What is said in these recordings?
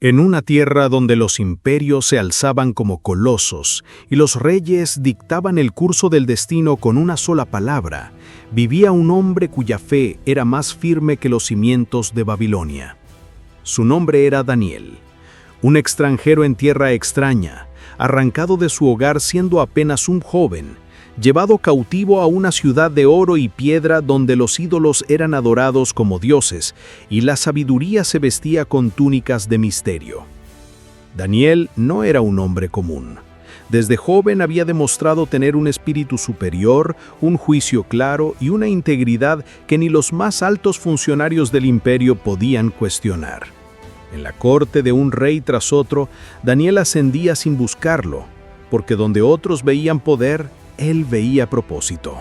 En una tierra donde los imperios se alzaban como colosos y los reyes dictaban el curso del destino con una sola palabra, vivía un hombre cuya fe era más firme que los cimientos de Babilonia. Su nombre era Daniel, un extranjero en tierra extraña, arrancado de su hogar siendo apenas un joven, llevado cautivo a una ciudad de oro y piedra donde los ídolos eran adorados como dioses y la sabiduría se vestía con túnicas de misterio. Daniel no era un hombre común. Desde joven había demostrado tener un espíritu superior, un juicio claro y una integridad que ni los más altos funcionarios del imperio podían cuestionar. En la corte de un rey tras otro, Daniel ascendía sin buscarlo, porque donde otros veían poder, él veía propósito.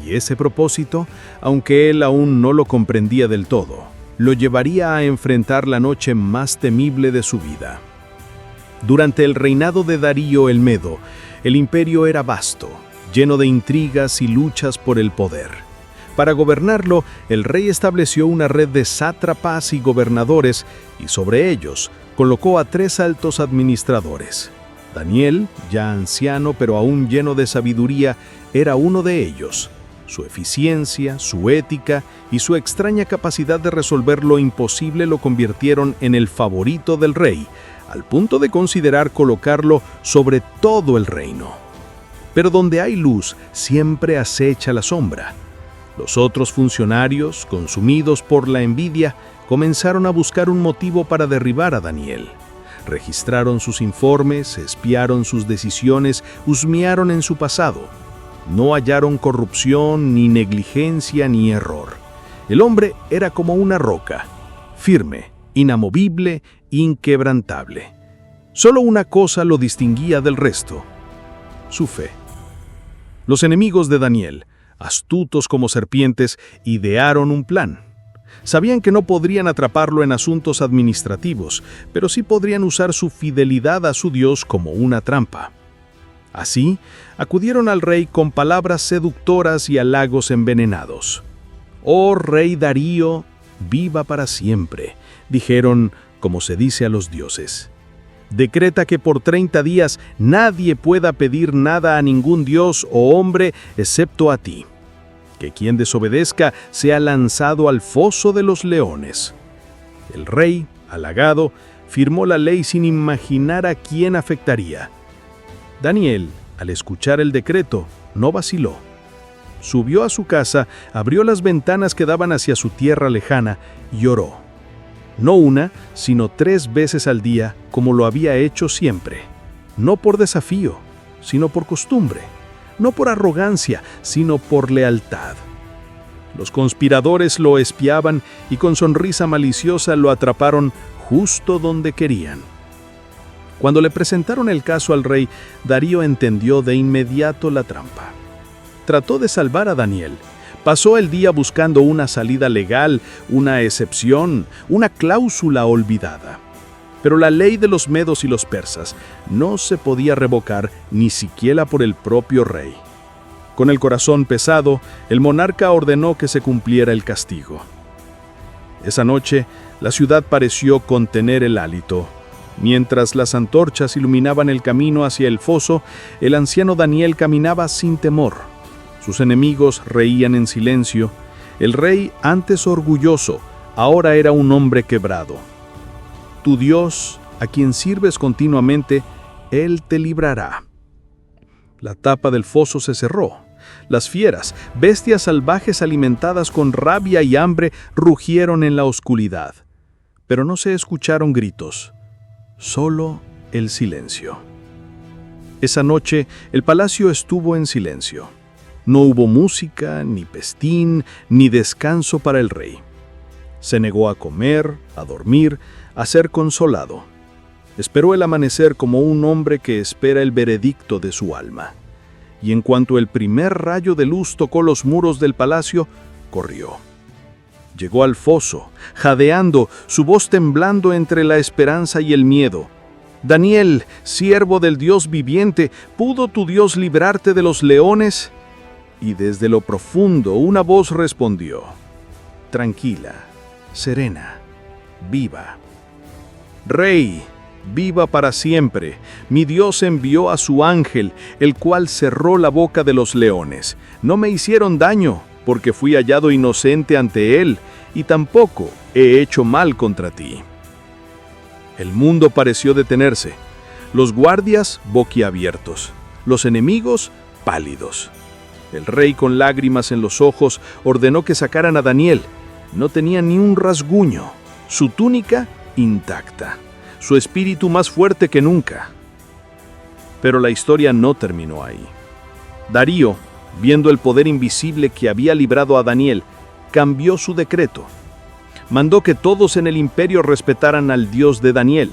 Y ese propósito, aunque él aún no lo comprendía del todo, lo llevaría a enfrentar la noche más temible de su vida. Durante el reinado de Darío el Medo, el imperio era vasto, lleno de intrigas y luchas por el poder. Para gobernarlo, el rey estableció una red de sátrapas y gobernadores, y sobre ellos colocó a 3 altos administradores. Daniel, ya anciano pero aún lleno de sabiduría, era uno de ellos. Su eficiencia, su ética y su extraña capacidad de resolver lo imposible lo convirtieron en el favorito del rey, al punto de considerar colocarlo sobre todo el reino. Pero donde hay luz, siempre acecha la sombra. Los otros funcionarios, consumidos por la envidia, comenzaron a buscar un motivo para derribar a Daniel. Registraron sus informes, espiaron sus decisiones, husmearon en su pasado. No hallaron corrupción, ni negligencia, ni error. El hombre era como una roca, firme, inamovible, inquebrantable. Solo una cosa lo distinguía del resto: su fe. Los enemigos de Daniel, astutos como serpientes, idearon un plan. Sabían que no podrían atraparlo en asuntos administrativos, pero sí podrían usar su fidelidad a su Dios como una trampa. Así, acudieron al rey con palabras seductoras y halagos envenenados. «Oh rey Darío, viva para siempre», dijeron, como se dice a los dioses. «Decreta que por 30 días nadie pueda pedir nada a ningún dios o hombre excepto a ti. Que quien desobedezca sea lanzado al foso de los leones». El rey, halagado, firmó la ley sin imaginar a quién afectaría. Daniel, al escuchar el decreto, no vaciló. Subió a su casa, abrió las ventanas que daban hacia su tierra lejana y oró. No una, sino 3 veces al día, como lo había hecho siempre. No por desafío, sino por costumbre. No por arrogancia, sino por lealtad. Los conspiradores lo espiaban y con sonrisa maliciosa lo atraparon justo donde querían. Cuando le presentaron el caso al rey, Darío entendió de inmediato la trampa. Trató de salvar a Daniel. Pasó el día buscando una salida legal, una excepción, una cláusula olvidada. Pero la ley de los medos y los persas no se podía revocar ni siquiera por el propio rey. Con el corazón pesado, el monarca ordenó que se cumpliera el castigo. Esa noche, la ciudad pareció contener el hálito. Mientras las antorchas iluminaban el camino hacia el foso, el anciano Daniel caminaba sin temor. Sus enemigos reían en silencio. El rey, antes orgulloso, ahora era un hombre quebrado. Tu Dios, a quien sirves continuamente, Él te librará. La tapa del foso se cerró. Las fieras, bestias salvajes alimentadas con rabia y hambre, rugieron en la oscuridad. Pero no se escucharon gritos, solo el silencio. Esa noche, el palacio estuvo en silencio. No hubo música, ni festín, ni descanso para el rey. Se negó a comer, a dormir, a ser consolado. Esperó el amanecer como un hombre que espera el veredicto de su alma. Y en cuanto el primer rayo de luz tocó los muros del palacio, corrió. Llegó al foso, jadeando, su voz temblando entre la esperanza y el miedo. «Daniel, siervo del Dios viviente, ¿pudo tu Dios librarte de los leones?» Y desde lo profundo una voz respondió: «Tranquila, serena, viva». Rey, viva para siempre. Mi Dios envió a su ángel, el cual cerró la boca de los leones. No me hicieron daño, porque fui hallado inocente ante él, y tampoco he hecho mal contra ti. El mundo pareció detenerse, los guardias boquiabiertos, los enemigos pálidos. El rey, con lágrimas en los ojos, ordenó que sacaran a Daniel. No tenía ni un rasguño, su túnica intacta, su espíritu más fuerte que nunca. Pero la historia no terminó ahí. Darío, viendo el poder invisible que había librado a Daniel, cambió su decreto. Mandó que todos en el imperio respetaran al Dios de Daniel,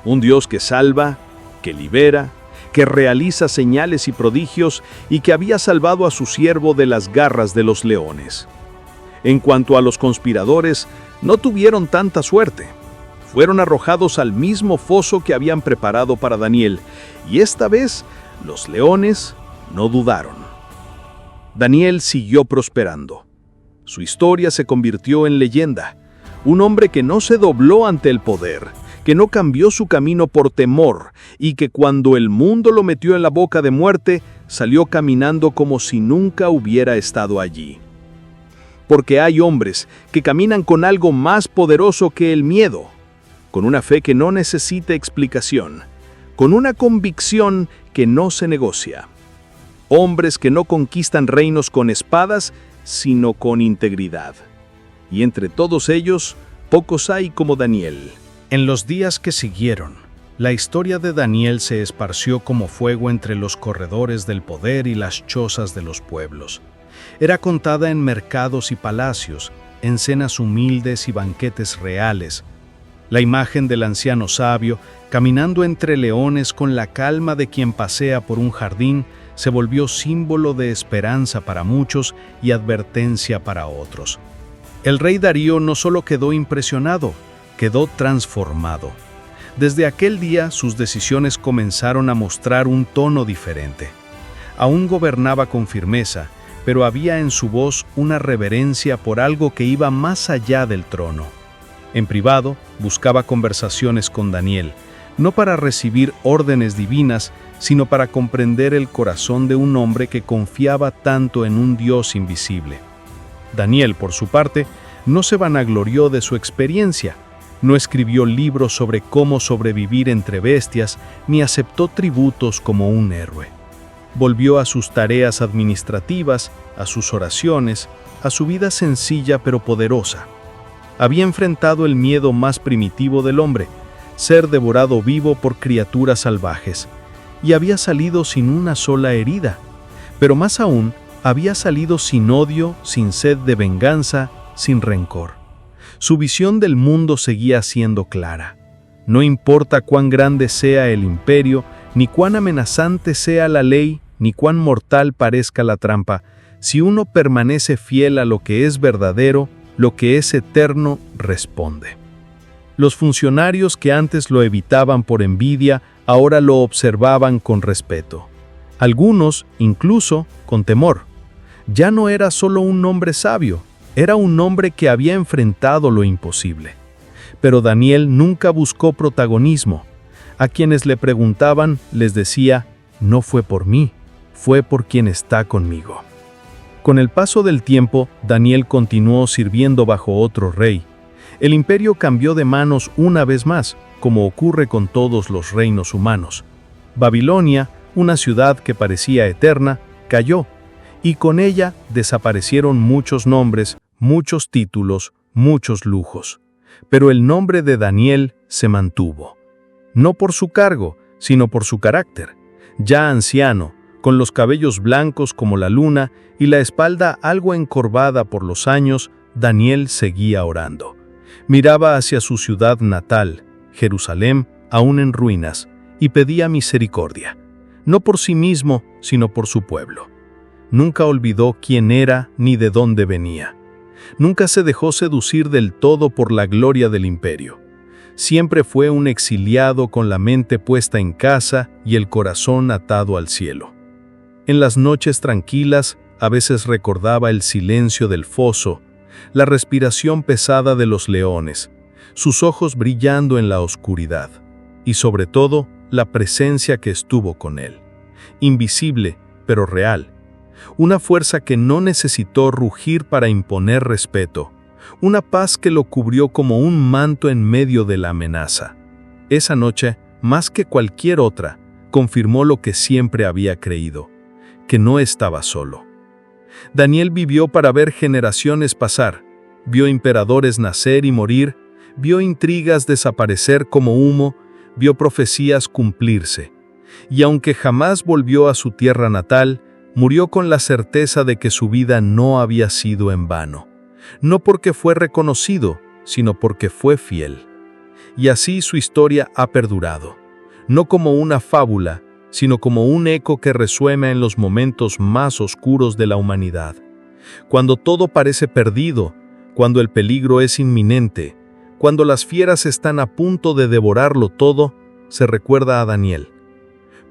un Dios que salva, que libera, que realiza señales y prodigios y que había salvado a su siervo de las garras de los leones. En cuanto a los conspiradores, no tuvieron tanta suerte. Fueron arrojados al mismo foso que habían preparado para Daniel, y esta vez los leones no dudaron. Daniel siguió prosperando. Su historia se convirtió en leyenda. Un hombre que no se dobló ante el poder, que no cambió su camino por temor, y que cuando el mundo lo metió en la boca de muerte, salió caminando como si nunca hubiera estado allí. Porque hay hombres que caminan con algo más poderoso que el miedo, con una fe que no necesita explicación, con una convicción que no se negocia. Hombres que no conquistan reinos con espadas, sino con integridad. Y entre todos ellos, pocos hay como Daniel. En los días que siguieron, la historia de Daniel se esparció como fuego entre los corredores del poder y las chozas de los pueblos. Era contada en mercados y palacios, en cenas humildes y banquetes reales. La imagen del anciano sabio, caminando entre leones con la calma de quien pasea por un jardín, se volvió símbolo de esperanza para muchos y advertencia para otros. El rey Darío no solo quedó impresionado, quedó transformado. Desde aquel día sus decisiones comenzaron a mostrar un tono diferente. Aún gobernaba con firmeza, pero había en su voz una reverencia por algo que iba más allá del trono. En privado, buscaba conversaciones con Daniel, no para recibir órdenes divinas, sino para comprender el corazón de un hombre que confiaba tanto en un Dios invisible. Daniel, por su parte, no se vanaglorió de su experiencia, no escribió libros sobre cómo sobrevivir entre bestias, ni aceptó tributos como un héroe. Volvió a sus tareas administrativas, a sus oraciones, a su vida sencilla pero poderosa. Había enfrentado el miedo más primitivo del hombre, ser devorado vivo por criaturas salvajes, y había salido sin una sola herida, pero más aún, había salido sin odio, sin sed de venganza, sin rencor. Su visión del mundo seguía siendo clara. No importa cuán grande sea el imperio, ni cuán amenazante sea la ley, ni cuán mortal parezca la trampa, si uno permanece fiel a lo que es verdadero, lo que es eterno responde. Los funcionarios que antes lo evitaban por envidia, ahora lo observaban con respeto. Algunos, incluso, con temor. Ya no era solo un hombre sabio, era un hombre que había enfrentado lo imposible. Pero Daniel nunca buscó protagonismo. A quienes le preguntaban, les decía, no fue por mí, fue por quien está conmigo. Con el paso del tiempo, Daniel continuó sirviendo bajo otro rey. El imperio cambió de manos una vez más, como ocurre con todos los reinos humanos. Babilonia, una ciudad que parecía eterna, cayó, y con ella desaparecieron muchos nombres, muchos títulos, muchos lujos. Pero el nombre de Daniel se mantuvo. No por su cargo, sino por su carácter. Ya anciano, con los cabellos blancos como la luna y la espalda algo encorvada por los años, Daniel seguía orando. Miraba hacia su ciudad natal, Jerusalén, aún en ruinas, y pedía misericordia, no por sí mismo, sino por su pueblo. Nunca olvidó quién era ni de dónde venía. Nunca se dejó seducir del todo por la gloria del imperio. Siempre fue un exiliado con la mente puesta en casa y el corazón atado al cielo. En las noches tranquilas, a veces recordaba el silencio del foso, la respiración pesada de los leones, sus ojos brillando en la oscuridad, y sobre todo, la presencia que estuvo con él. Invisible, pero real. Una fuerza que no necesitó rugir para imponer respeto. Una paz que lo cubrió como un manto en medio de la amenaza. Esa noche, más que cualquier otra, confirmó lo que siempre había creído, que no estaba solo. Daniel vivió para ver generaciones pasar, vio emperadores nacer y morir, vio intrigas desaparecer como humo, vio profecías cumplirse. Y aunque jamás volvió a su tierra natal, murió con la certeza de que su vida no había sido en vano. No porque fue reconocido, sino porque fue fiel. Y así su historia ha perdurado, no como una fábula, sino como un eco que resuena en los momentos más oscuros de la humanidad. Cuando todo parece perdido, cuando el peligro es inminente, cuando las fieras están a punto de devorarlo todo, se recuerda a Daniel.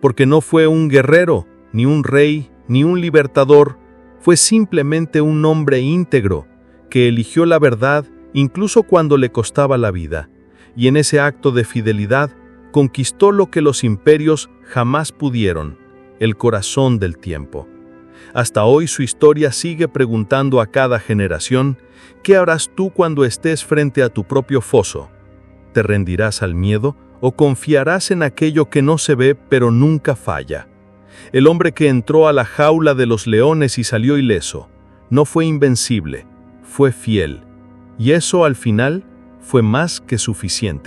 Porque no fue un guerrero, ni un rey, ni un libertador, fue simplemente un hombre íntegro, que eligió la verdad incluso cuando le costaba la vida, y en ese acto de fidelidad conquistó lo que los imperios jamás pudieron, el corazón del tiempo. Hasta hoy su historia sigue preguntando a cada generación, ¿qué harás tú cuando estés frente a tu propio foso? ¿Te rendirás al miedo o confiarás en aquello que no se ve pero nunca falla? El hombre que entró a la jaula de los leones y salió ileso, no fue invencible, fue fiel, y eso al final fue más que suficiente.